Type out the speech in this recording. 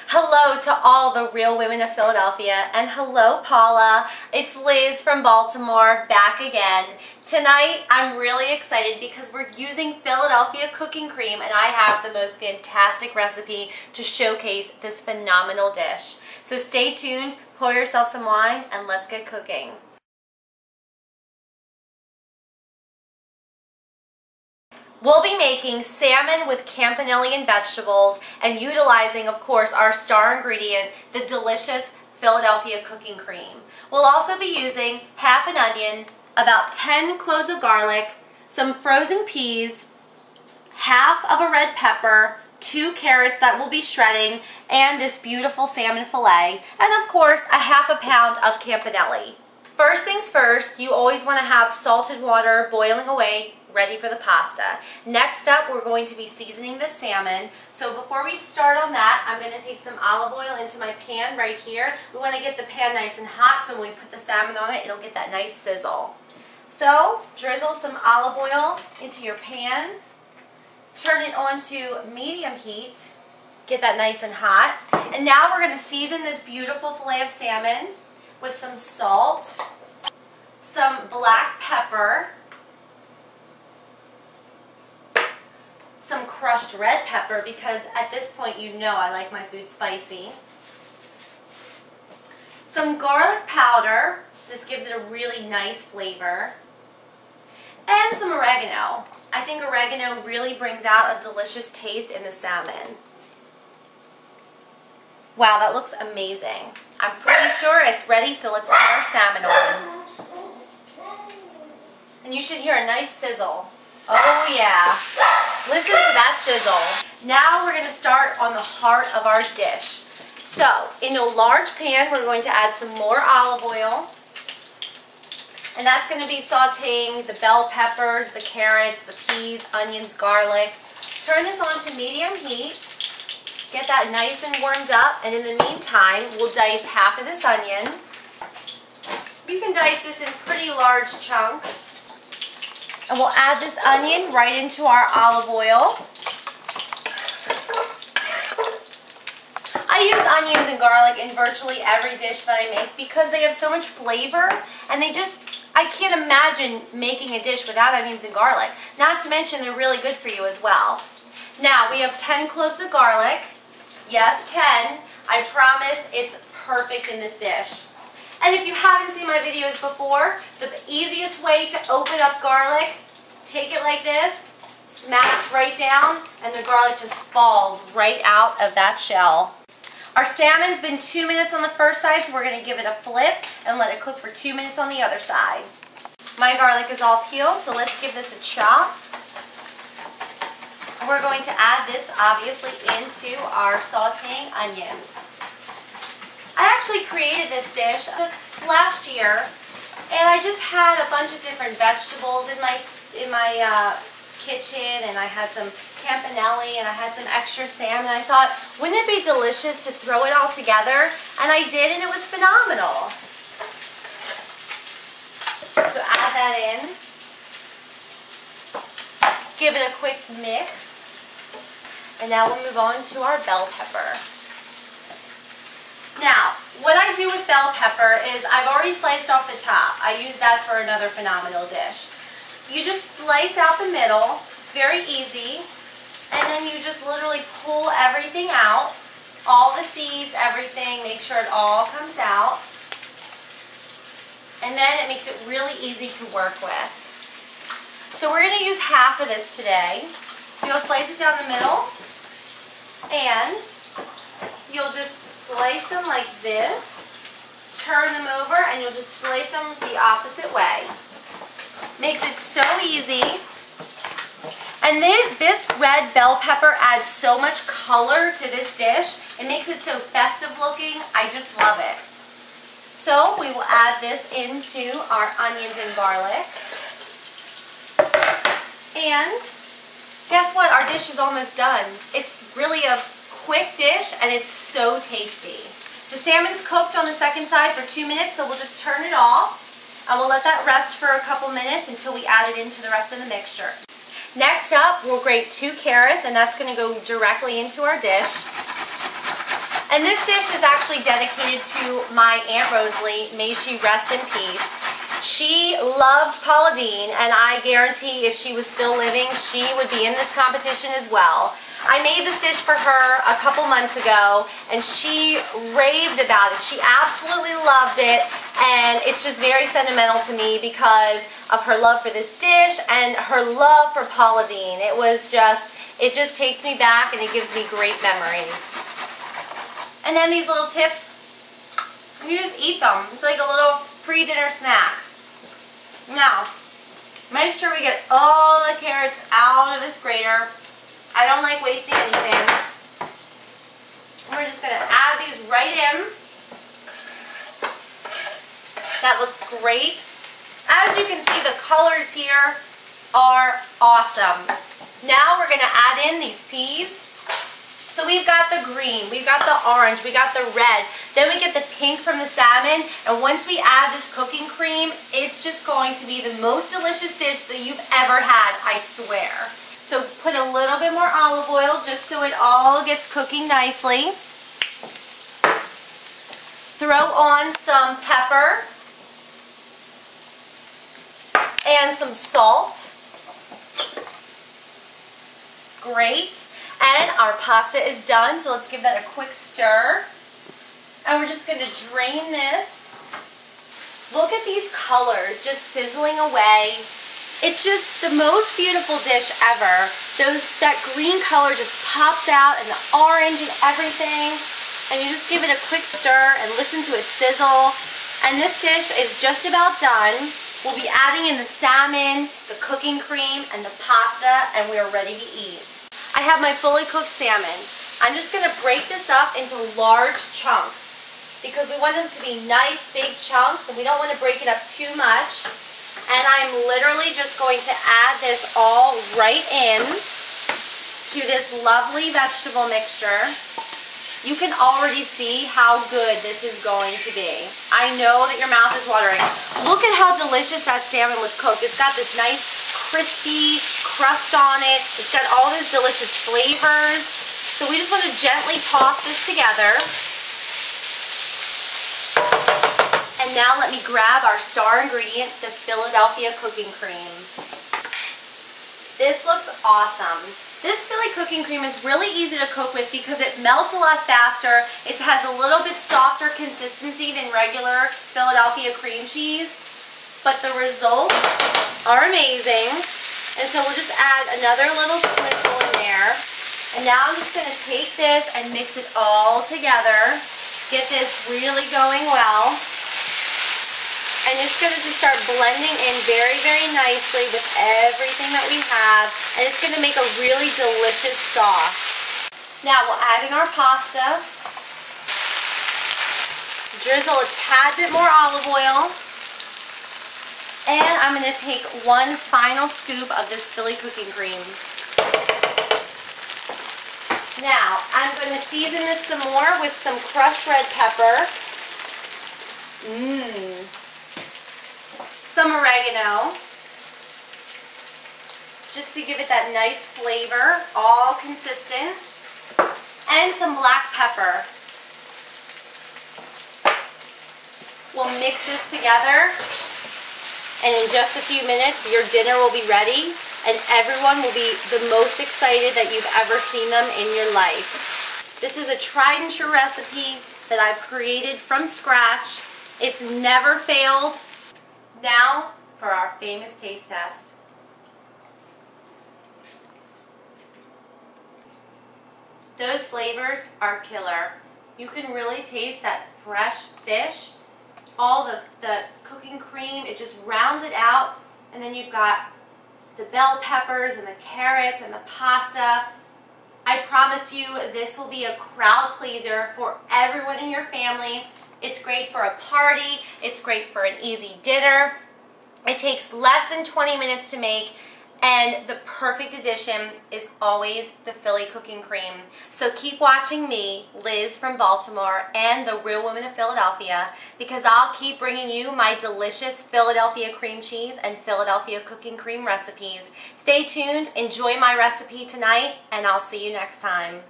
Hello to all the real women of Philadelphia, and hello Paula. It's Liz from Baltimore, back again. Tonight I'm really excited because we're using Philadelphia cooking cream and I have the most fantastic recipe to showcase this phenomenal dish. So stay tuned, pour yourself some wine, and let's get cooking. We'll be making salmon with campanelli and vegetables and utilizing, of course, our star ingredient, the delicious Philadelphia cooking cream. We'll also be using half an onion, about 10 cloves of garlic, some frozen peas, half of a red pepper, 2 carrots that we'll be shredding, and this beautiful salmon fillet, and of course, a half a pound of campanelli. First things first, you always want to have salted water boiling away, ready for the pasta. Next up, we're going to be seasoning the salmon. So before we start on that, I'm going to take some olive oil into my pan right here. We want to get the pan nice and hot so when we put the salmon on it, it'll get that nice sizzle. So drizzle some olive oil into your pan. Turn it on to medium heat. Get that nice and hot. And now we're going to season this beautiful fillet of salmon with some salt, some black pepper, some crushed red pepper, because at this point you know I like my food spicy, some garlic powder, this gives it a really nice flavor, and some oregano. I think oregano really brings out a delicious taste in the salmon. Wow, that looks amazing. I'm pretty sure it's ready, so let's put our salmon on. And you should hear a nice sizzle. Oh yeah. Listen to that sizzle. Now we're going to start on the heart of our dish. So, in a large pan, we're going to add some more olive oil. And that's going to be sauteing the bell peppers, the carrots, the peas, onions, garlic. Turn this on to medium heat. Get that nice and warmed up. And in the meantime, we'll dice half of this onion. You can dice this in pretty large chunks. And we'll add this onion right into our olive oil. I use onions and garlic in virtually every dish that I make because they have so much flavor and I can't imagine making a dish without onions and garlic. Not to mention they're really good for you as well. Now we have 10 cloves of garlic. Yes, 10. I promise it's perfect in this dish. And if you haven't seen my videos before, the easiest way to open up garlic, take it like this, smash right down, and the garlic just falls right out of that shell. Our salmon's been 2 minutes on the first side, so we're going to give it a flip and let it cook for 2 minutes on the other side. My garlic is all peeled, so let's give this a chop. And we're going to add this, obviously, into our sauteing onions. I actually created this dish last year, and I just had a bunch of different vegetables in my kitchen, and I had some campanelli, and I had some extra salmon. I thought, wouldn't it be delicious to throw it all together? And I did, and it was phenomenal. So add that in. Give it a quick mix. And now we'll move on to our bell pepper. Now, what I do with bell pepper is I've already sliced off the top. I use that for another phenomenal dish. You just slice out the middle. It's very easy. And then you just literally pull everything out. All the seeds, everything. Make sure it all comes out. And then it makes it really easy to work with. So we're going to use half of this today. So you'll slice it down the middle. And you'll just slice them like this, turn them over, and you'll just slice them the opposite way. Makes it so easy. And this red bell pepper adds so much color to this dish. It makes it so festive looking. I just love it. So we will add this into our onions and garlic. And guess what? Our dish is almost done. It's really a quick dish and it's so tasty. The salmon's cooked on the second side for 2 minutes, so we'll just turn it off and we'll let that rest for a couple minutes until we add it into the rest of the mixture. Next up, we'll grate 2 carrots, and that's going to go directly into our dish. And this dish is actually dedicated to my Aunt Rosalie. May she rest in peace. She loved Paula Deen, and I guarantee if she was still living, she would be in this competition as well. I made this dish for her a couple months ago, and she raved about it. She absolutely loved it, and it's just very sentimental to me because of her love for this dish and her love for Paula Deen. It just takes me back, and it gives me great memories. And then these little tips, you just eat them. It's like a little pre-dinner snack. Now, make sure we get all the carrots out of this grater. I don't like wasting anything. We're just going to add these right in. That looks great. As you can see, the colors here are awesome. Now we're going to add in these peas. So we've got the green, we've got the orange, we got the red, then we get the pink from the salmon, and once we add this cooking cream, it's just going to be the most delicious dish that you've ever had, I swear. So put a little bit more olive oil just so it all gets cooking nicely. Throw on some pepper and some salt. Great. And our pasta is done, so let's give that a quick stir. And we're just going to drain this. Look at these colors just sizzling away. It's just the most beautiful dish ever. That green color just pops out, and the orange and everything. And you just give it a quick stir and listen to it sizzle. And this dish is just about done. We'll be adding in the salmon, the cooking cream, and the pasta, and we are ready to eat. I have my fully cooked salmon. I'm just going to break this up into large chunks because we want them to be nice big chunks, and we don't want to break it up too much. And I'm literally just going to add this all right in to this lovely vegetable mixture. You can already see how good this is going to be. I know that your mouth is watering. Look at how delicious that salmon was cooked. It's got this nice crispy crust on it. It's got all those delicious flavors. So we just want to gently toss this together. And now let me grab our star ingredient, the Philadelphia cooking cream. This looks awesome. This Philly cooking cream is really easy to cook with because it melts a lot faster. It has a little bit softer consistency than regular Philadelphia cream cheese, but the results are amazing. And so we'll just add another little spoonful in there. And now I'm just going to take this and mix it all together. Get this really going well. And it's going to just start blending in very, very nicely with everything that we have. And it's going to make a really delicious sauce. Now we'll add in our pasta. Drizzle a tad bit more olive oil. And I'm going to take one final scoop of this Philly cooking cream. Now, I'm going to season this some more with some crushed red pepper. Some oregano, just to give it that nice flavor, all consistent, and some black pepper. We'll mix this together, and in just a few minutes your dinner will be ready, and everyone will be the most excited that you've ever seen them in your life. This is a tried and true recipe that I've created from scratch. It's never failed. Now for our famous taste test. Those flavors are killer. You can really taste that fresh fish, all the cooking cream, it just rounds it out, and then you've got the bell peppers and the carrots and the pasta. I promise you this will be a crowd pleaser for everyone in your family. It's great for a party, it's great for an easy dinner. It takes less than 20 minutes to make, and the perfect addition is always the Philly cooking cream. So keep watching me, Liz from Baltimore, and the Real Women of Philadelphia, because I'll keep bringing you my delicious Philadelphia cream cheese and Philadelphia cooking cream recipes. Stay tuned, enjoy my recipe tonight, and I'll see you next time.